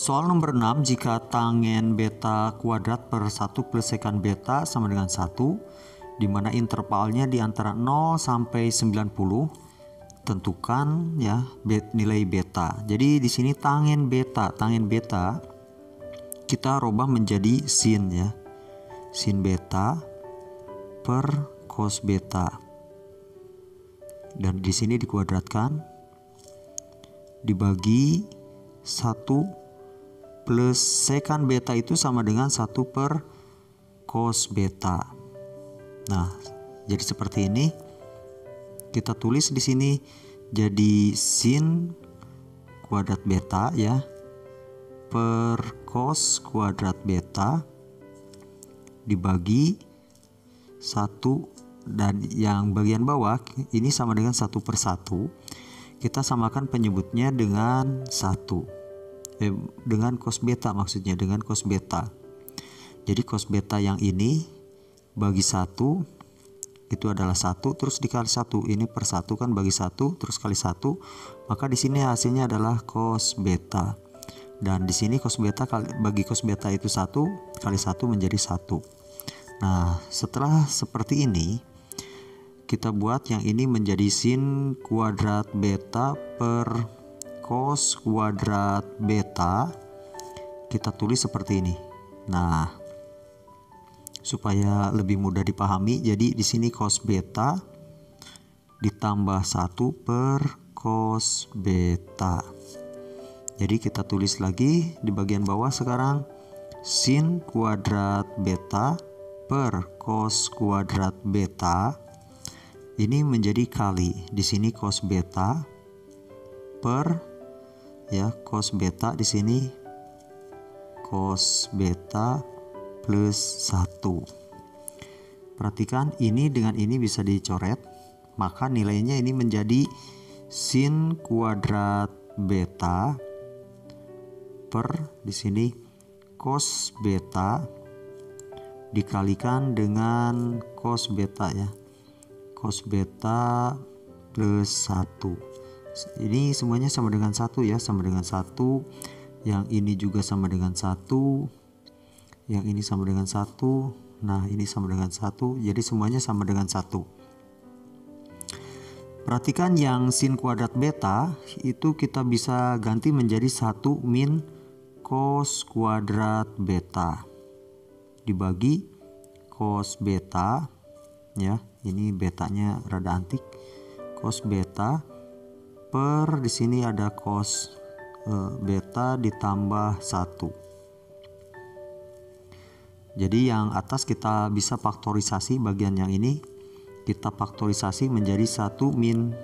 Soal nomor 6, jika tangen beta kuadrat per 1 plus sekan beta sama dengan 1, di mana intervalnya di antara 0 sampai 90, tentukan ya nilai beta. Jadi di sini tangen beta kita rubah menjadi sin ya. Sin beta per cos beta. Dan di sini dikuadratkan dibagi 1 plus sekan beta itu sama dengan 1 per cos beta. Nah, jadi seperti ini. Kita tulis di sini jadi sin kuadrat beta ya per cos kuadrat beta dibagi 1, dan yang bagian bawah ini sama dengan 1 per 1. Kita samakan penyebutnya dengan 1. Dengan cos beta, maksudnya dengan cos beta. Jadi cos beta yang ini bagi 1 itu adalah 1 terus dikali 1. Ini per 1 kan, bagi 1 terus kali 1, maka di sini hasilnya adalah cos beta. Dan di sini cos beta bagi cos beta itu 1 kali 1 menjadi 1. Nah, setelah seperti ini kita buat yang ini menjadi sin kuadrat beta per cos kuadrat beta, kita tulis seperti ini. Nah, supaya lebih mudah dipahami, jadi di sini cos beta ditambah 1 per cos beta. Jadi kita tulis lagi di bagian bawah sekarang sin kuadrat beta per cos kuadrat beta. Ini menjadi kali di sini cos beta per ya cos beta, di sini cos beta plus 1. Perhatikan ini dengan ini bisa dicoret, maka nilainya ini menjadi sin kuadrat beta per di sini cos beta dikalikan dengan cos beta ya. Cos beta plus 1. Ini semuanya sama dengan 1 ya, sama dengan 1. Yang ini juga sama dengan 1. Yang ini sama dengan 1. Nah, ini sama dengan 1. Jadi semuanya sama dengan 1. Perhatikan yang sin kuadrat beta itu kita bisa ganti menjadi 1 min cos kuadrat beta dibagi cos beta ya. Ini betanya rada antik. Cos beta per di sini ada cos beta ditambah 1. Jadi yang atas kita bisa faktorisasi, bagian yang ini kita faktorisasi menjadi 1 min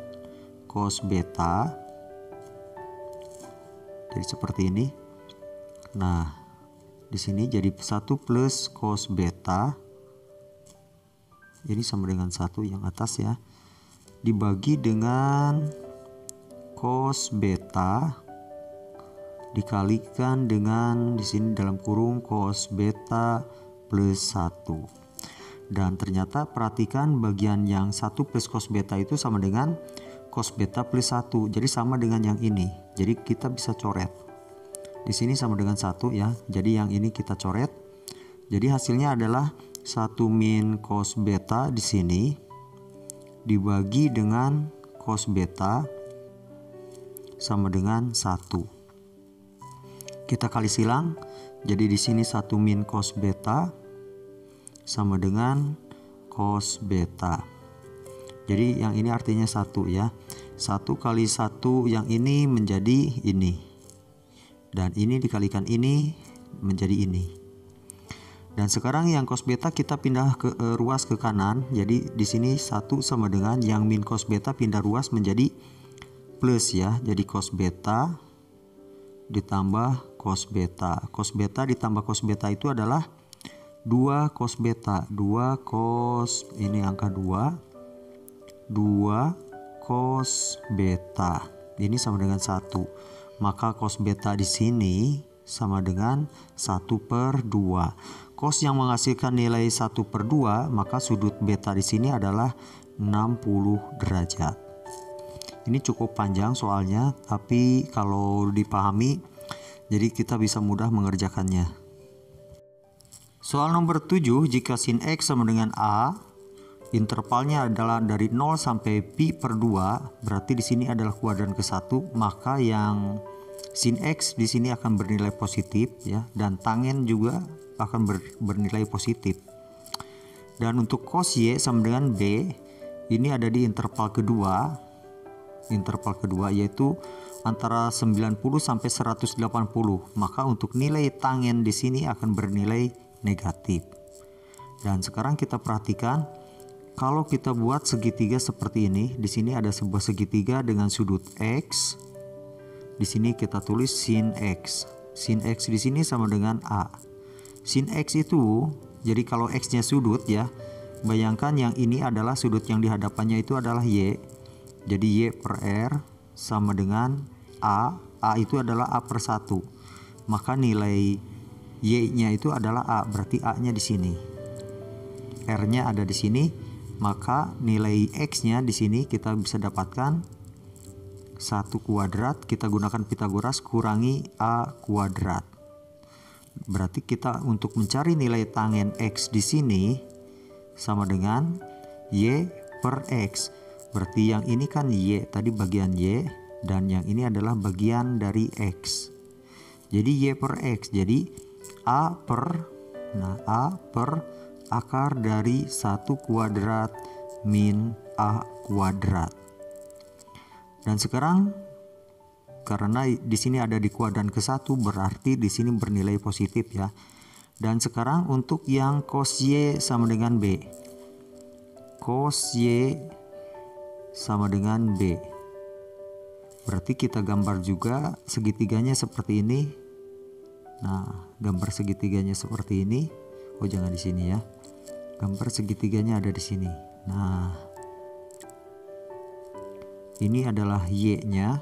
cos beta. Jadi seperti ini. Nah, di sini jadi 1 plus cos beta. Ini sama dengan 1 yang atas ya. Dibagi dengan cos beta dikalikan dengan di sini dalam kurung cos beta plus 1. Dan ternyata perhatikan bagian yang 1 plus cos beta itu sama dengan cos beta plus 1. Jadi sama dengan yang ini. Jadi kita bisa coret. Di sini sama dengan 1 ya. Jadi yang ini kita coret. Jadi hasilnya adalah 1 min cos beta di sini dibagi dengan cos beta sama dengan 1. Kita kali silang. Jadi di sini 1 min cos beta sama dengan cos beta. Jadi yang ini artinya 1 ya. 1 kali 1 yang ini menjadi ini. Dan ini dikalikan ini menjadi ini. Dan sekarang yang cos beta kita pindah ke ruas ke kanan. Jadi di sini 1 sama dengan yang min cos beta pindah ruas menjadi plus ya. Jadi cos beta ditambah cos beta. Cos beta ditambah cos beta itu adalah 2 cos beta. 2 cos, ini angka 2. 2 cos beta. Ini sama dengan 1. Maka cos beta di sini sama dengan 1 per 2. Cos yang menghasilkan nilai 1 per 2, maka sudut beta di sini adalah 60 derajat. Ini cukup panjang soalnya, tapi kalau dipahami Jadi kita bisa mudah mengerjakannya. Soal nomor 7, jika sin X sama dengan A, intervalnya adalah dari 0 sampai pi per 2, berarti di sini adalah kuadran ke-1, maka yang sin X di sini akan bernilai positif ya, dan tangen juga akan bernilai positif. Dan untuk cos Y sama dengan B, ini ada di interval kedua. Interval kedua yaitu antara 90 sampai 180. Maka untuk nilai tangen di sini akan bernilai negatif. Dan sekarang kita perhatikan, kalau kita buat segitiga seperti ini, di sini ada sebuah segitiga dengan sudut X. Di sini kita tulis sin X. Sin X di sini sama dengan A. Sin X itu, jadi kalau X-nya sudut ya, bayangkan yang ini adalah sudut yang di hadapannya itu adalah Y. Jadi Y per R sama dengan A. A itu adalah A per 1. Maka nilai Y-nya itu adalah A, berarti A-nya di sini. R-nya ada di sini, maka nilai X-nya di sini kita bisa dapatkan 1 kuadrat, kita gunakan Pythagoras kurangi A kuadrat. Berarti kita untuk mencari nilai tangen X di sini sama dengan Y per X. Berarti yang ini kan Y, tadi bagian Y, dan yang ini adalah bagian dari X. Jadi Y per X, jadi A per akar dari 1 kuadrat min A kuadrat. Dan sekarang karena di sini ada di kuadran ke-1, berarti di sini bernilai positif ya. Dan sekarang untuk yang cos Y sama dengan B. Cos Y sama dengan B. Berarti kita gambar juga segitiganya seperti ini. Nah, gambar segitiganya seperti ini. Oh, jangan di sini ya. Gambar segitiganya ada di sini. Nah, ini adalah Y-nya.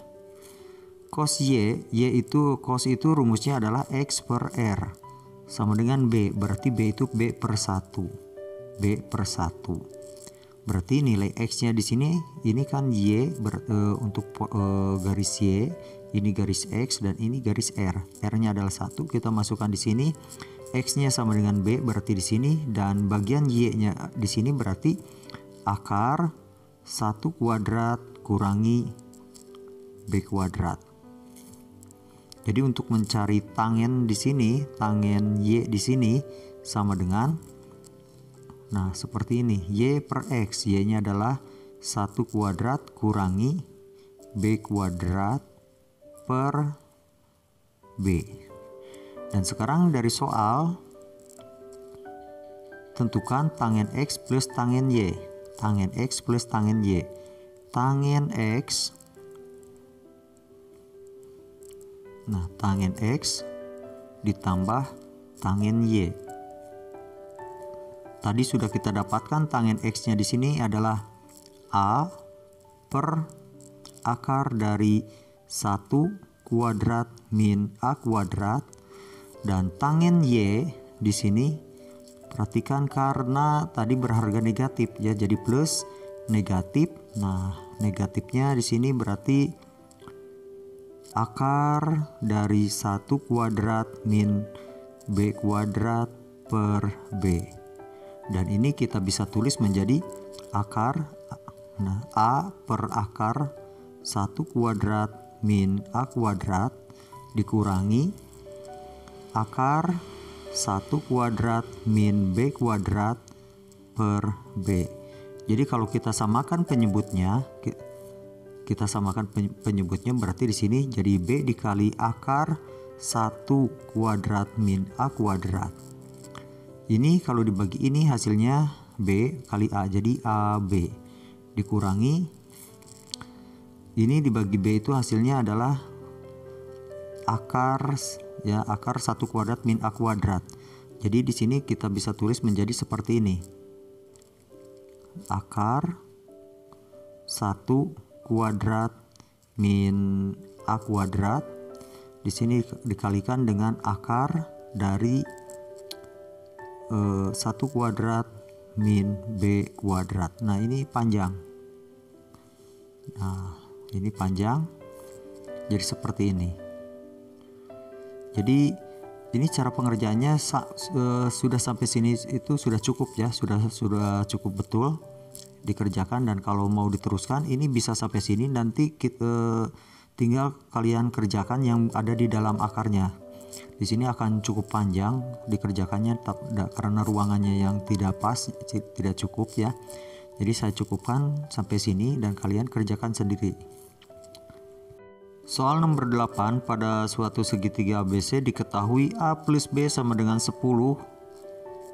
Cos Y itu rumusnya adalah X per R sama dengan B. Berarti B itu B per 1. B per 1. Berarti nilai X-nya di sini, ini kan Y untuk garis Y, ini garis X, dan ini garis R. R-nya adalah 1, kita masukkan di sini. X-nya sama dengan B, berarti di sini, dan bagian Y-nya di sini berarti akar 1 kuadrat kurangi B kuadrat. Jadi untuk mencari tangen di sini, tangen Y di sini sama dengan, nah seperti ini, Y per X, Y-nya adalah 1 kuadrat kurangi B kuadrat per B. Dan sekarang dari soal, tentukan tangen X plus tangen Y. Tangen X plus tangen Y. Tangen X, nah tangen X ditambah tangen Y. Tadi sudah kita dapatkan tangen X-nya di sini adalah A per akar dari 1 kuadrat min A kuadrat, dan tangen Y di sini perhatikan karena tadi berharga negatif ya, jadi plus negatif. Nah, negatifnya di sini berarti akar dari 1 kuadrat min B kuadrat per B. Dan ini kita bisa tulis menjadi akar, nah A per akar 1 kuadrat min A kuadrat dikurangi akar 1 kuadrat min B kuadrat per B. Jadi kalau kita samakan penyebutnya, berarti di sini jadi B dikali akar 1 kuadrat min A kuadrat. Ini kalau dibagi ini hasilnya B kali A, jadi AB dikurangi ini dibagi B itu hasilnya adalah akar 1 kuadrat min A kuadrat. Jadi di sini kita bisa tulis menjadi seperti ini. Akar 1 kuadrat min A kuadrat di sini dikalikan dengan akar dari 1 kuadrat min B kuadrat. Nah ini panjang. Nah ini panjang, jadi seperti ini. Jadi ini cara pengerjaannya sudah sampai sini itu sudah cukup ya, sudah cukup betul dikerjakan. Dan kalau mau diteruskan ini bisa sampai sini, nanti kita tinggal kalian kerjakan yang ada di dalam akarnya. Di sini akan cukup panjang dikerjakannya karena ruangannya yang tidak pas, tidak cukup ya. Jadi saya cukupkan sampai sini dan kalian kerjakan sendiri. Soal nomor 8, pada suatu segitiga ABC diketahui A plus B sama dengan 10,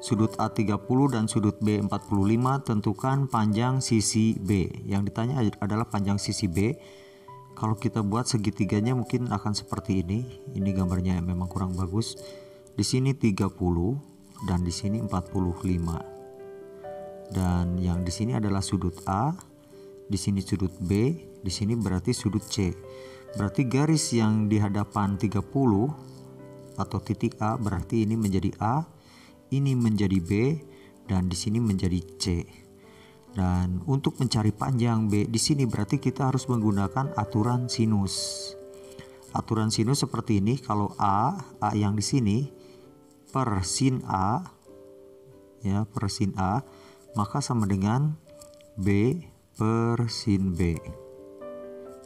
sudut A 30 dan sudut B 45, tentukan panjang sisi B. Yang ditanya adalah panjang sisi B. Kalau kita buat segitiganya mungkin akan seperti ini. Ini gambarnya memang kurang bagus. Di sini 30 dan di sini 45. Dan yang di sini adalah sudut A, di sini sudut B, di sini berarti sudut C. Berarti garis yang di hadapan 30 atau titik A berarti ini menjadi A, ini menjadi B, dan di sini menjadi C. Dan untuk mencari panjang B di sini berarti kita harus menggunakan aturan sinus. Aturan sinus seperti ini, kalau A yang di sini per sin A ya, per sin A, maka sama dengan B per sin B.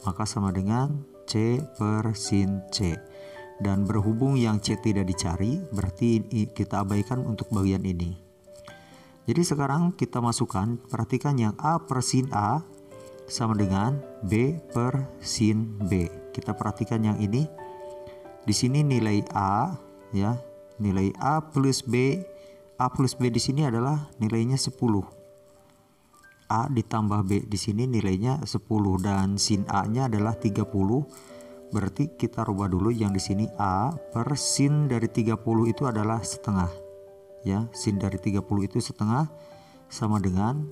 Maka sama dengan C per sin C. Dan berhubung yang C tidak dicari, berarti kita abaikan untuk bagian ini. Jadi sekarang kita masukkan, perhatikan yang A per sin A sama dengan B per sin B. Kita perhatikan yang ini. Di sini nilai A ya, nilai A plus B. A plus B di sini adalah nilainya 10. A ditambah B di sini nilainya 10 dan sin A-nya adalah 30. Berarti kita rubah dulu yang di sini A per sin dari 30 itu adalah setengah. Ya, sin dari 30 itu setengah sama dengan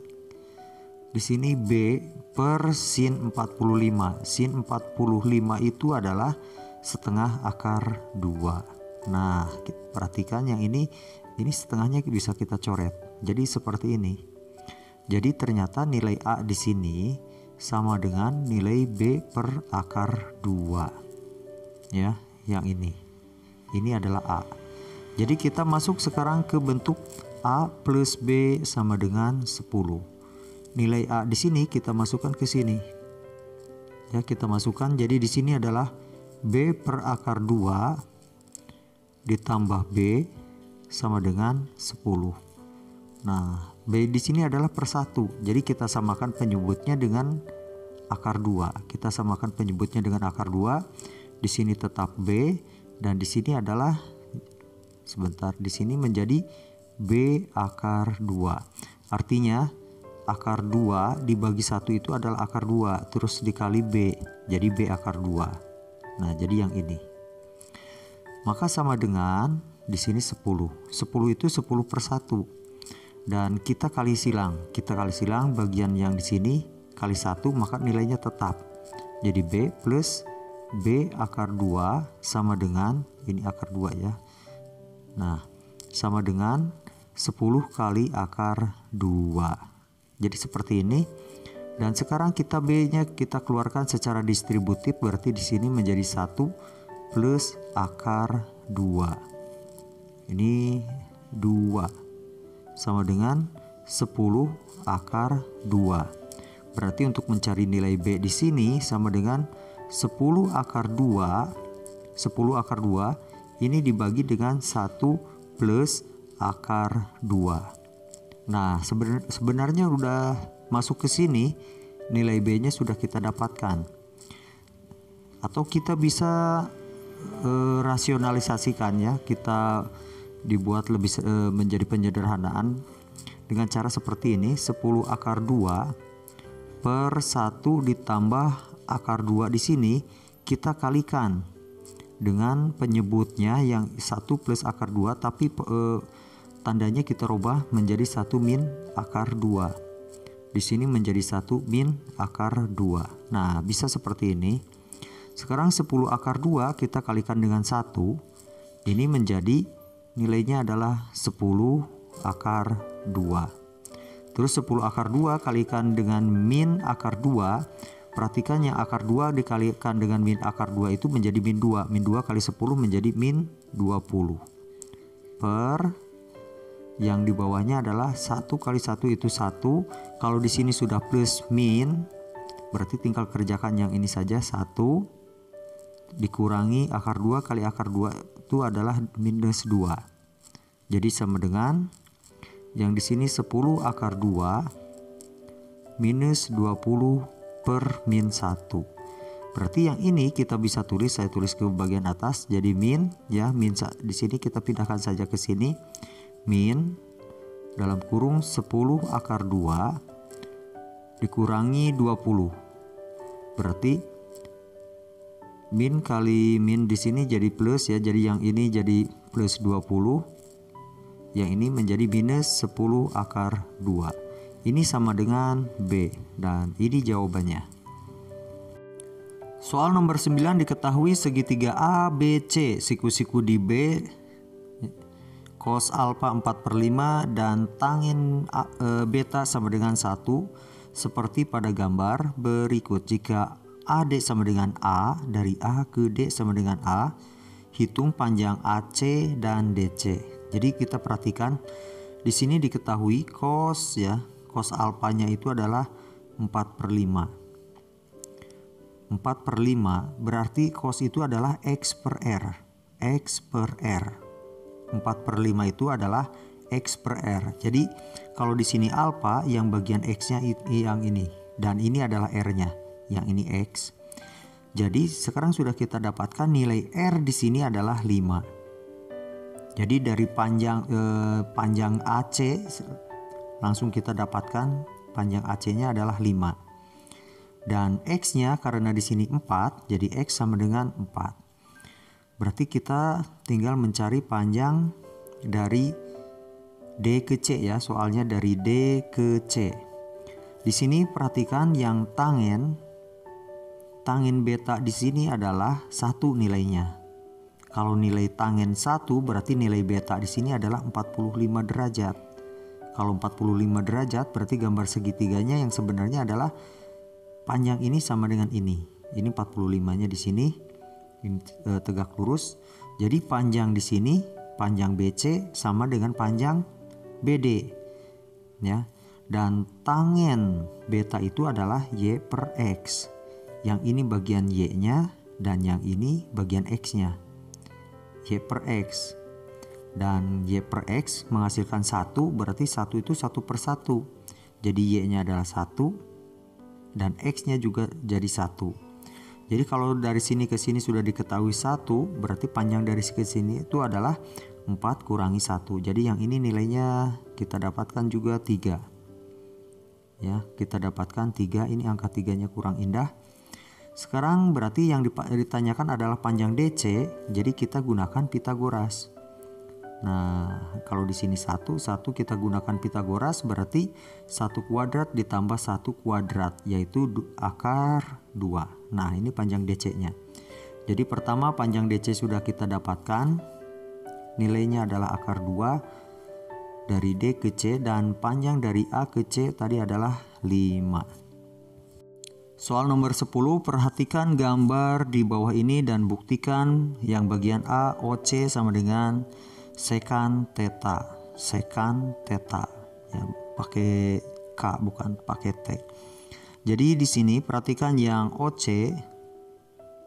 di sini B per sin 45. Sin 45 itu adalah setengah akar 2. Nah, perhatikan yang ini setengahnya bisa kita coret. Jadi seperti ini. Jadi ternyata nilai A di sini sama dengan nilai B per akar 2. Ya, yang ini. Ini adalah A. Jadi kita masuk sekarang ke bentuk A plus B sama dengan 10. Nilai A di sini kita masukkan ke sini. Ya, kita masukkan. Jadi di sini adalah B per akar 2 ditambah B sama dengan 10. Nah, B di sini adalah per 1. Jadi kita samakan penyebutnya dengan akar 2. Kita samakan penyebutnya dengan akar 2. Di sini tetap B dan di sini adalah di sini menjadi B akar 2. Artinya akar 2 dibagi 1 itu adalah akar 2 terus dikali B. Jadi B akar 2. Nah, jadi yang ini. Maka sama dengan di sini 10. 10 itu 10 per 1. Dan kita kali silang. Kita kali silang bagian yang di sini kali 1, maka nilainya tetap. Jadi B plus B akar 2 sama dengan ini akar 2 ya. Nah, sama dengan 10 kali akar 2. Jadi seperti ini. Dan sekarang kita B-nya kita keluarkan secara distributif, berarti di sini menjadi 1 plus akar 2. Ini 2 sama dengan 10 akar 2. Berarti untuk mencari nilai B di sini sama dengan 10 akar 2. 10 akar 2 ini dibagi dengan 1 plus akar 2. Nah, sebenarnya udah masuk ke sini, nilai B-nya sudah kita dapatkan. Atau kita bisa rasionalisasikan ya, kita dibuat lebih menjadi penyederhanaan dengan cara seperti ini. 10 akar 2 per 1 ditambah akar 2 di sini kita kalikan dengan penyebutnya yang 1 plus akar 2, tapi tandanya kita rubah menjadi 1 min akar 2. Di sini menjadi 1 min akar 2. Nah, bisa seperti ini. Sekarang 10 akar 2 kita kalikan dengan 1. Ini menjadi nilainya adalah 10 akar 2. Terus 10 akar 2 kalikan dengan min akar 2, perhatikan yang akar 2 dikalikan dengan min akar 2 itu menjadi min 2. Min 2 kali 10 menjadi min 20. Per yang di bawahnya adalah 1 kali 1 itu 1. Kalau di sini sudah plus min, berarti tinggal kerjakan yang ini saja, 1 dikurangi akar 2 kali akar 2 itu adalah minus 2. Jadi sama dengan yang di sini 10 akar 2 minus 20 per min 1. Berarti yang ini kita bisa tulis, saya tulis ke bagian atas jadi min ya, min di sini kita pindahkan saja ke sini. Min dalam kurung 10 akar 2 dikurangi 20. Berarti min kali min di sini jadi plus ya, jadi yang ini jadi plus 20. Yang ini menjadi minus 10 akar 2. Ini sama dengan B dan ini jawabannya. Soal nomor 9, diketahui segitiga ABC siku-siku di B cos alfa 4/5 dan tangin beta sama dengan 1 seperti pada gambar berikut. Jika AD sama dengan A, dari A ke D sama dengan A, hitung panjang AC dan DC. Jadi kita perhatikan di sini diketahui cos ya, cos alfanya itu adalah 4/5. 4/5 berarti cos itu adalah X per R. X per R. 4/5 itu adalah X per R. Jadi kalau di sini alfa, yang bagian X-nya yang ini, dan ini adalah R-nya, yang ini X. Jadi sekarang sudah kita dapatkan nilai R di sini adalah 5. Jadi dari panjang AC langsung kita dapatkan panjang AC-nya adalah 5. Dan X-nya karena di sini 4, jadi X sama dengan 4. Berarti kita tinggal mencari panjang dari D ke C ya, soalnya dari D ke C. Di sini perhatikan yang tangin beta di sini adalah 1 nilainya. Kalau nilai tangin 1 berarti nilai beta di sini adalah 45 derajat. Kalau 45 derajat berarti gambar segitiganya yang sebenarnya adalah panjang ini sama dengan ini. Ini 45-nya di sini, ini tegak lurus. Jadi panjang di sini, panjang BC sama dengan panjang BD. Ya. Dan tangin beta itu adalah Y per X. Yang ini bagian Y-nya dan yang ini bagian X-nya. Y per X. Dan Y per X menghasilkan 1, berarti 1 itu 1 per 1. Jadi Y-nya adalah 1 dan X-nya juga jadi 1. Jadi kalau dari sini ke sini sudah diketahui 1, berarti panjang dari sini ke sini itu adalah 4 kurangi 1. Jadi yang ini nilainya kita dapatkan juga 3. Ya, kita dapatkan 3, ini angka 3-nya kurang indah. Sekarang berarti yang ditanyakan adalah panjang DC, jadi kita gunakan Pitagoras. Nah, kalau di sini 1 kita gunakan Pitagoras, berarti 1 kuadrat ditambah 1 kuadrat, yaitu akar 2. Nah, ini panjang DC-nya. Jadi pertama panjang DC sudah kita dapatkan, nilainya adalah akar 2 dari D ke C, dan panjang dari A ke C tadi adalah 5. Soal nomor 10, perhatikan gambar di bawah ini dan buktikan yang bagian A OC sama dengan sekan theta. Sekan theta. Ya, pakai K bukan pakai T. Jadi di sini perhatikan yang OC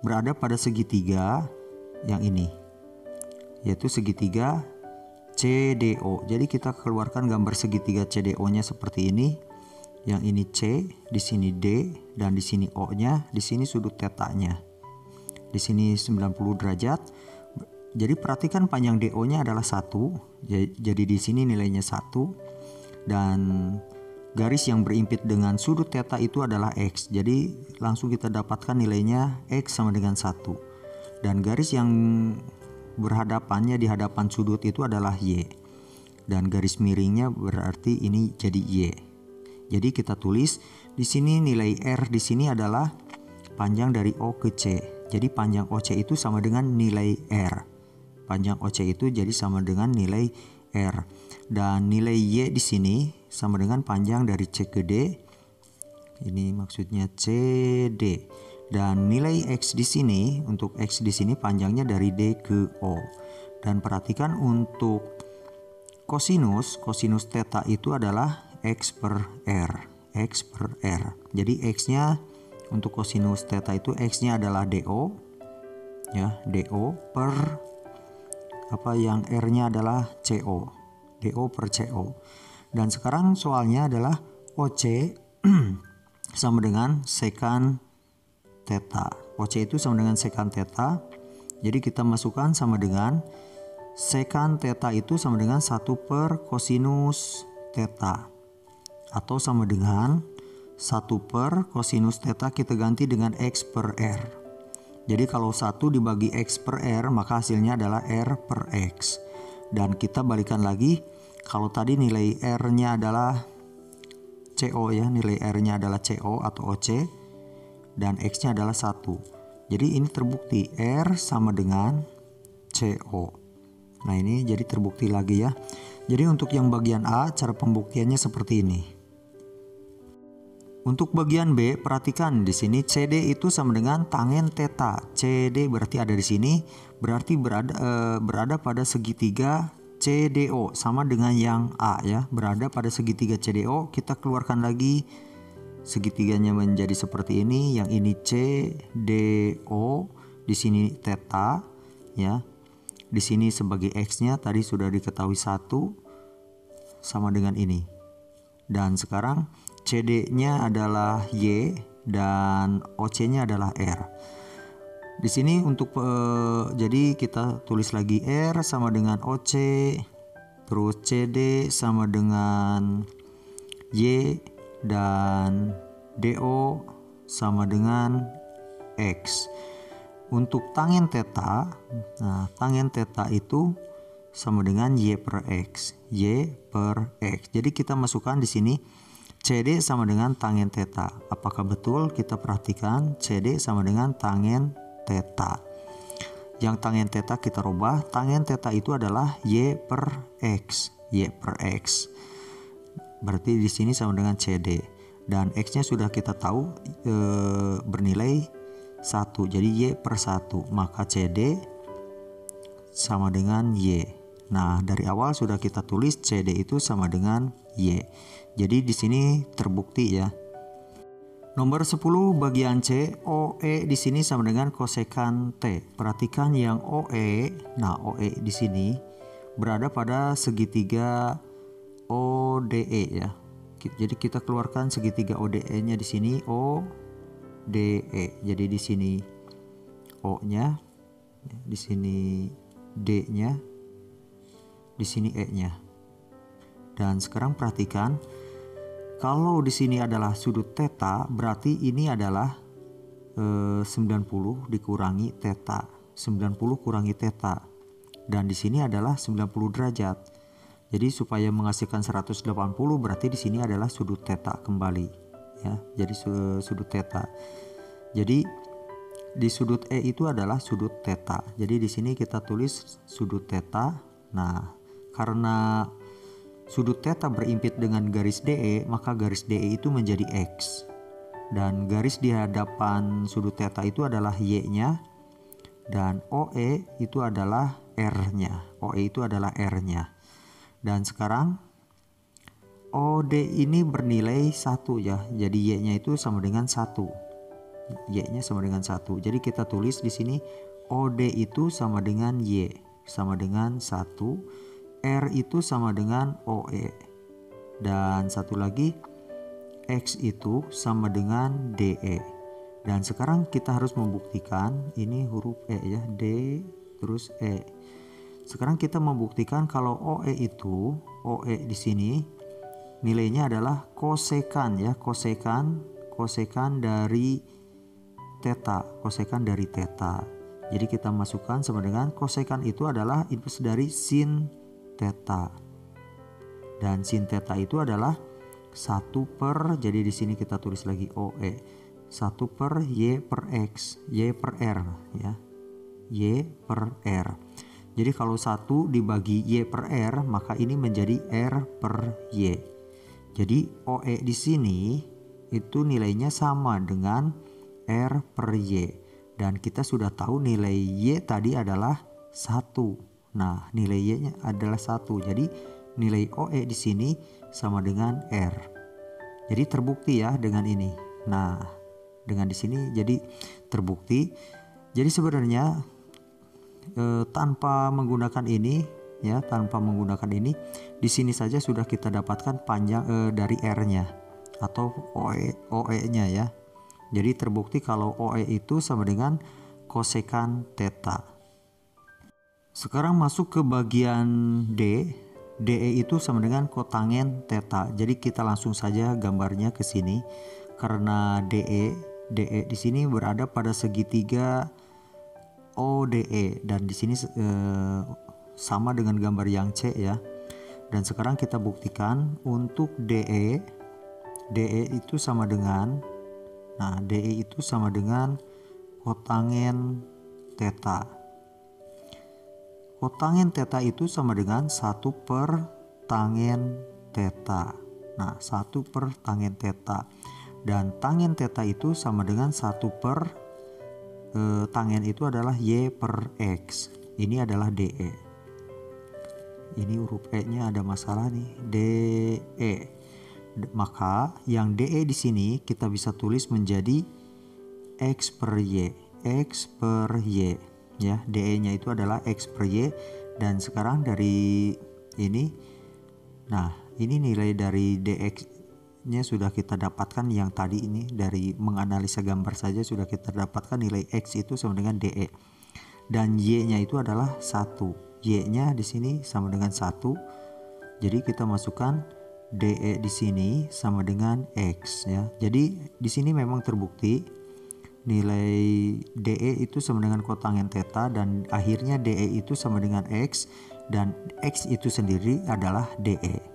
berada pada segitiga yang ini, yaitu segitiga CDO. Jadi kita keluarkan gambar segitiga CDO-nya seperti ini. Yang ini C, di sini D, dan di sini O-nya, di sini sudut tetanya. Di sini 90 derajat. Jadi perhatikan panjang DO-nya adalah 1. Jadi di sini nilainya 1. Dan garis yang berimpit dengan sudut theta itu adalah X. Jadi langsung kita dapatkan nilainya X sama dengan 1. Dan garis yang berhadapannya di hadapan sudut itu adalah Y. Dan garis miringnya berarti ini jadi Y. Jadi kita tulis di sini nilai R di sini adalah panjang dari O ke C. Jadi panjang OC itu sama dengan nilai R. Panjang OC itu jadi sama dengan nilai R. Dan nilai Y di sini sama dengan panjang dari C ke D, Ini maksudnya CD. Dan nilai X di sini, untuk X di sini panjangnya dari D ke O. Dan perhatikan untuk kosinus theta itu adalah X per R. X per R. Jadi X-nya untuk kosinus theta itu X-nya adalah DO. Ya, DO per yang R-nya adalah CO. DO per CO. Dan sekarang soalnya adalah OC sama dengan secant theta. OC itu sama dengan secant theta. Jadi kita masukkan sama dengan secant theta itu sama dengan 1 per kosinus theta. Atau sama dengan 1 per kosinus theta kita ganti dengan X per R. Jadi kalau 1 dibagi X per R maka hasilnya adalah R per X. Dan kita balikan lagi, kalau tadi nilai R-nya adalah CO ya, nilai R-nya adalah CO atau OC dan X-nya adalah 1. Jadi ini terbukti R sama dengan CO. Nah ini jadi terbukti lagi ya. Jadi untuk yang bagian A cara pembuktiannya seperti ini. Untuk bagian B, perhatikan di sini CD itu sama dengan tangen theta. CD berarti ada di sini, berarti berada pada segitiga CDO sama dengan yang A ya, berada pada segitiga CDO. Kita keluarkan lagi segitiganya menjadi seperti ini, yang ini CDO, di sini theta ya. Di sini sebagai X-nya tadi sudah diketahui 1 sama dengan ini. Dan sekarang CD-nya adalah Y dan OC-nya adalah R. Di sini untuk jadi kita tulis lagi R sama dengan OC, terus CD sama dengan Y dan DO sama dengan X. Untuk tangen theta, nah tangen theta itu sama dengan Y per X, Y per X. Jadi kita masukkan di sini CD sama dengan tangen theta. Apakah betul? Kita perhatikan CD sama dengan tangen theta. Yang tangen theta kita rubah, tangen theta itu adalah Y per X, Y per X. Berarti di sini sama dengan CD. Dan X-nya sudah kita tahu bernilai 1. Jadi Y per 1. Maka CD sama dengan Y. Nah, dari awal sudah kita tulis CD itu sama dengan Y. Jadi di sini terbukti ya. Nomor 10 bagian C, OE di sini sama dengan kosekan T. Perhatikan yang OE. Nah, OE di sini berada pada segitiga ODE ya. Jadi kita keluarkan segitiga ODE-nya di sini ODE. Jadi di sini O-nya, di sini D-nya, di sini E-nya. Dan sekarang perhatikan, kalau di sini adalah sudut theta, berarti ini adalah 90 dikurangi theta. 90 kurangi theta. Dan di sini adalah 90 derajat. Jadi supaya menghasilkan 180 berarti di sini adalah sudut theta kembali ya. Jadi sudut theta. Jadi di sudut E itu adalah sudut theta. Jadi di sini kita tulis sudut theta. Nah, karena sudut theta berimpit dengan garis DE, maka garis DE itu menjadi X. Dan garis di hadapan sudut theta itu adalah Y-nya. Dan OE itu adalah R-nya. OE itu adalah R-nya. Dan sekarang OD ini bernilai 1 ya. Jadi Y-nya itu sama dengan 1. Y-nya sama dengan 1. Jadi kita tulis di sini OD itu sama dengan Y. Sama dengan 1. R itu sama dengan OE. Dan satu lagi X itu sama dengan DE. Dan sekarang kita harus membuktikan ini huruf E ya, D terus E. Sekarang kita membuktikan kalau OE itu, OE di sini nilainya adalah kosekan ya, kosekan dari theta, kosekan dari theta. Jadi kita masukkan sama dengan kosekan itu adalah inverse dari sin theta. Dan sin theta itu adalah 1 per, jadi di sini kita tulis lagi OE, 1 per Y per X, Y per R ya. Y per R. Jadi kalau 1 dibagi Y per R, maka ini menjadi R per Y. Jadi OE di sini itu nilainya sama dengan R per Y. Dan kita sudah tahu nilai Y tadi adalah 1. Nah, nilai Y-nya adalah 1. Jadi nilai OE di sini sama dengan R. Jadi terbukti ya dengan ini. Nah, dengan di sini jadi terbukti. Jadi sebenarnya tanpa menggunakan ini ya, tanpa menggunakan ini, di sini saja sudah kita dapatkan panjang dari R-nya atau OE-nya ya. Jadi terbukti kalau OE itu sama dengan kosekan theta. Sekarang masuk ke bagian D. DE itu sama dengan kotangen theta. Jadi kita langsung saja gambarnya ke sini. Karena DE di sini berada pada segitiga ODE dan di sini sama dengan gambar yang C ya. Dan sekarang kita buktikan untuk DE itu sama dengan, nah DE itu sama dengan kotangen theta. Kotangen theta itu sama dengan 1 per tangen theta. Nah 1 per tangen theta. Dan tangen theta itu sama dengan 1 per tangen itu adalah Y per X. Ini adalah DE. Ini huruf E nya ada masalah nih. DE. Maka yang DE di sini kita bisa tulis menjadi X per Y. X per Y. Ya, DE nya itu adalah X per Y. Dan sekarang dari ini, nah ini nilai dari DX nya sudah kita dapatkan yang tadi ini dari menganalisa gambar saja sudah kita dapatkan nilai X itu sama dengan DE. Dan Y nya itu adalah 1. Y nya di sini sama dengan 1. Jadi kita masukkan DE di sini sama dengan X ya. Jadi di sini memang terbukti nilai DE itu sama dengan kotangen theta dan akhirnya DE itu sama dengan X dan X itu sendiri adalah DE.